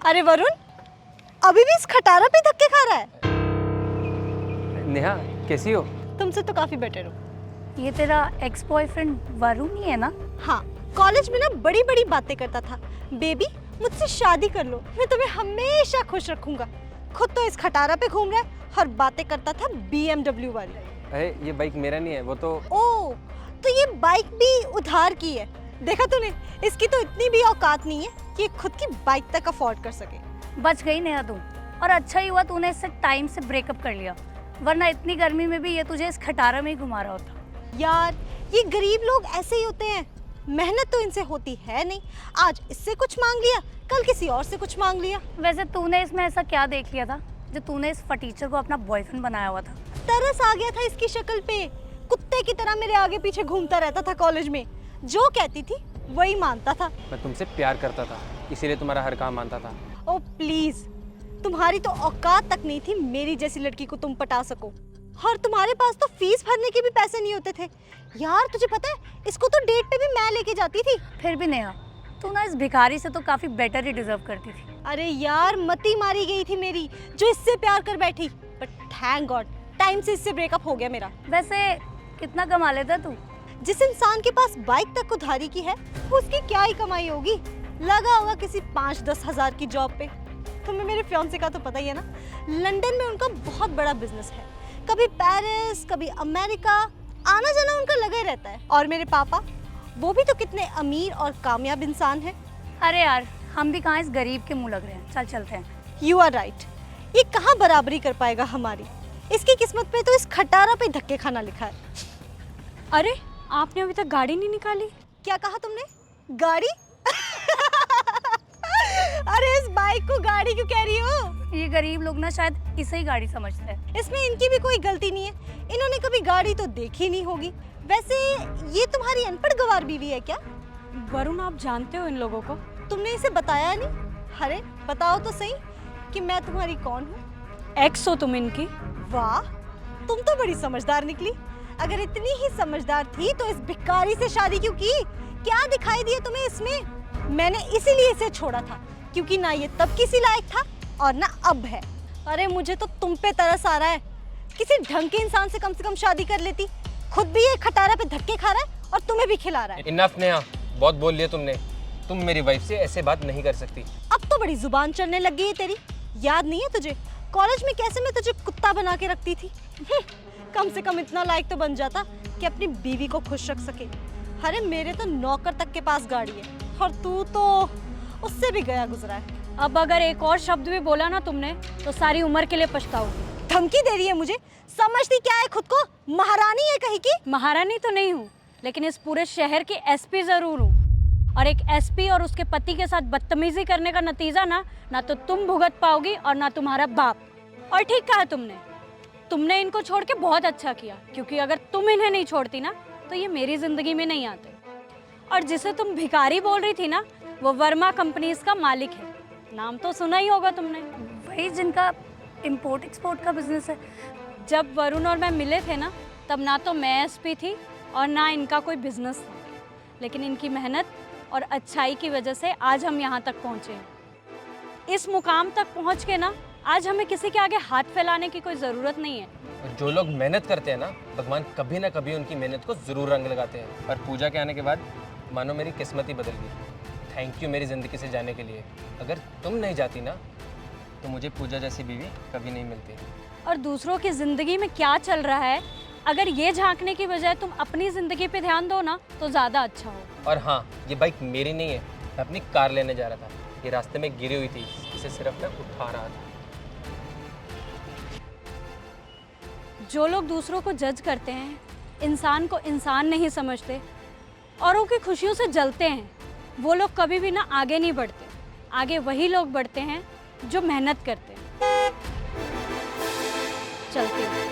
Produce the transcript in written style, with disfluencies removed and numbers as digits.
अरे वरुण, अभी भी इस खटारा पे धक्के खा रहा है? नेहा कैसी हो? तुमसे तो काफी बेटर हो। ये तेरा एक्स बॉयफ्रेंड वरुण ही है ना? हाँ, कॉलेज में ना बड़ी बड़ी बातें करता था। बेबी मुझसे शादी कर लो, मैं तुम्हें हमेशा खुश रखूंगा। खुद तो इस खटारा पे घूम रहा है और बातें करता था BMW वाली। अरे ये बाइक मेरा नहीं है, वो तो। ओ, तो ये बाइक भी उधार की है। देखा तूने, इसकी तो इतनी भी औकात नहीं है कि खुद की बाइक तक अफोर्ड कर सके। बच गई नेहा तू, और अच्छा ही हुआ तूने इससे टाइम से ब्रेकअप कर लिया, वरना इतनी गर्मी में भी ये तुझे इस खटारा में ही घुमा रहा होता। यार, ये गरीब लोग ऐसे ही होते हैं। मेहनत तो इनसे होती है नहीं। आज इससे कुछ मांग लिया, कल किसी और से कुछ मांग लिया। वैसे तूने इसमें ऐसा क्या देख लिया था जो तूने इस फटीचर को अपना बॉयफ्रेंड बनाया हुआ था? तरस आ गया था इसकी शक्ल पे। कुत्ते की तरह मेरे आगे पीछे घूमता रहता था कॉलेज में। जो कहती थी वही मानता था। मैं तुमसे प्यार करता था, इसीलिए तुम्हारा हर काम मानता था। ओ प्लीज, तुम्हारी तो औकात तक नहीं थी मेरी जैसी लड़की को तुम पटा सको। और तुम्हारे पास तो फीस भरने के भी पैसे नहीं होते थे। यार तुझे पता है, इसको तो डेट पे भी मैं लेके जाती थी। फिर भी नेहा, तू ना इस भिखारी से तो काफी बेटर ही डिजर्व करती थी। अरे यार, मती मारी गई थी मेरी जो इससे प्यार कर बैठी। बट थैंक गॉड, टाइम से इससे ब्रेकअप हो गया मेरा। वैसे कितना कमा लेता तू? जिस इंसान के पास बाइक तक उधारी की है, उसकी क्या ही कमाई होगी। लगा होगा किसी 5-10 हजार की जॉब पे। तुम्हें मेरे फियांसे का तो पता ही है ना, लंदन में उनका बहुत बड़ा बिजनेस है। कभी पेरिस, कभी अमेरिका, आना जाना उनका लगा ही रहता है। और मेरे पापा, वो भी तो कितने अमीर और कामयाब इंसान हैं। अरे यार, हम भी कहाँ इस गरीब के मुंह लग रहे हैं। चल चलते हैं। You are right. ये कहाँ बराबरी कर पाएगा हमारी। इसकी किस्मत पे तो इस खटारा पे धक्के खाना लिखा है। अरे, आपने अभी तक गाड़ी नहीं निकाली? क्या कहा तुमने? गाड़ी? अरे इस बाइक को गाड़ी क्यों कह रही हो? ये गरीब लोग ना शायद इसे ही गाड़ी समझते हैं। इसमें इनकी भी कोई गलती नहीं है। इन्होंने कभी गाड़ी तो देखी नहीं होगी। वैसे ये तुम्हारी अनपढ़ गंवार बीवी है क्या? वरुण, आप जानते हो इन लोगों को? तुमने इसे बताया नहीं? अरे बताओ तो सही कि मैं तुम्हारी कौन हूँ। एक्स हो तुम इनकी? वाह, तुम तो बड़ी समझदार निकली। अगर इतनी ही समझदार थी तो इस भिखारी से शादी क्यों की? क्या दिखाई दिया तुम्हें इसमें? मैंने इसीलिए इसे छोड़ा था, क्योंकि ना ये तब किसी लायक था और ना अब है। अरे मुझे तो तुम पे तरस आ रहा है। किसी ढंग के इंसान से कम शादी कर लेती। खुद भी ये खटारा पे धक्के खा रहा है और तुम्हें भी खिला रहा है। इनफ नेहा, बहुत बोल लिया तुमने। तुम मेरी वाइफ से ऐसे बात नहीं कर सकती। अब तो बड़ी जुबान चढ़ने लग गई है तेरी। याद नहीं है तुझे कॉलेज में कैसे मैं तुझे कुत्ता बना के रखती थी? कम से कम इतना लायक तो बन जाता कि अपनी बीवी को खुश रख सके। अरे मेरे तो नौकर तक के पास गाड़ी है और तू तो उससे भी गया गुजरा है। अब अगर एक और शब्द भी बोला ना तुमने तो सारी उम्र के लिए पछताओगी। धमकी दे रही है मुझे? समझती क्या है खुद को? महारानी है कहीं की? महारानी तो नहीं हूँ, लेकिन इस पूरे शहर की एसपी जरूर हूँ। और एक एसपी और उसके पति के साथ बदतमीजी करने का नतीजा ना तो तुम भुगत पाओगी और ना तुम्हारा बाप। और ठीक कहा तुमने इनको छोड़ के बहुत अच्छा किया, क्योंकि अगर तुम इन्हें नहीं छोड़ती ना तो ये मेरी जिंदगी में नहीं आते। और जिसे तुम भिखारी बोल रही थी ना, वो वर्मा कंपनीज का मालिक है। नाम तो सुना ही होगा तुमने। वही जिनका इंपोर्ट एक्सपोर्ट का बिजनेस है। जब वरुण और मैं मिले थे ना, तब ना तो मैं एसपी थी और ना इनका कोई बिजनेस था, लेकिन इनकी मेहनत और अच्छाई की वजह से आज हम यहाँ तक पहुँचे हैं। इस मुकाम तक पहुँच के ना आज हमें किसी के आगे हाथ फैलाने की कोई ज़रूरत नहीं है। और जो लोग मेहनत करते हैं ना, भगवान कभी ना कभी उनकी मेहनत को जरूर रंग लगाते हैं। और पूजा के आने के बाद मानो मेरी किस्मत ही बदल गई। थैंक यू मेरी ज़िंदगी से जाने के लिए। अगर तुम नहीं जाती ना तो मुझे पूजा जैसी बीवी कभी नहीं मिलती। और दूसरों की ज़िंदगी में क्या चल रहा है, अगर ये झांकने की बजाय तुम अपनी ज़िंदगी पे ध्यान दो ना तो ज़्यादा अच्छा हो। और हाँ, ये बाइक मेरी नहीं है, मैं अपनी कार लेने जा रहा था। ये रास्ते में गिरी हुई थी, इसे सिर्फ मैं उठा रहा था। जो लोग दूसरों को जज करते हैं, इंसान को इंसान नहीं समझते, औरों की खुशियों से जलते हैं, वो लोग कभी भी ना आगे नहीं बढ़ते। आगे वही लोग बढ़ते हैं जो मेहनत करते हैं। चलती हूँ।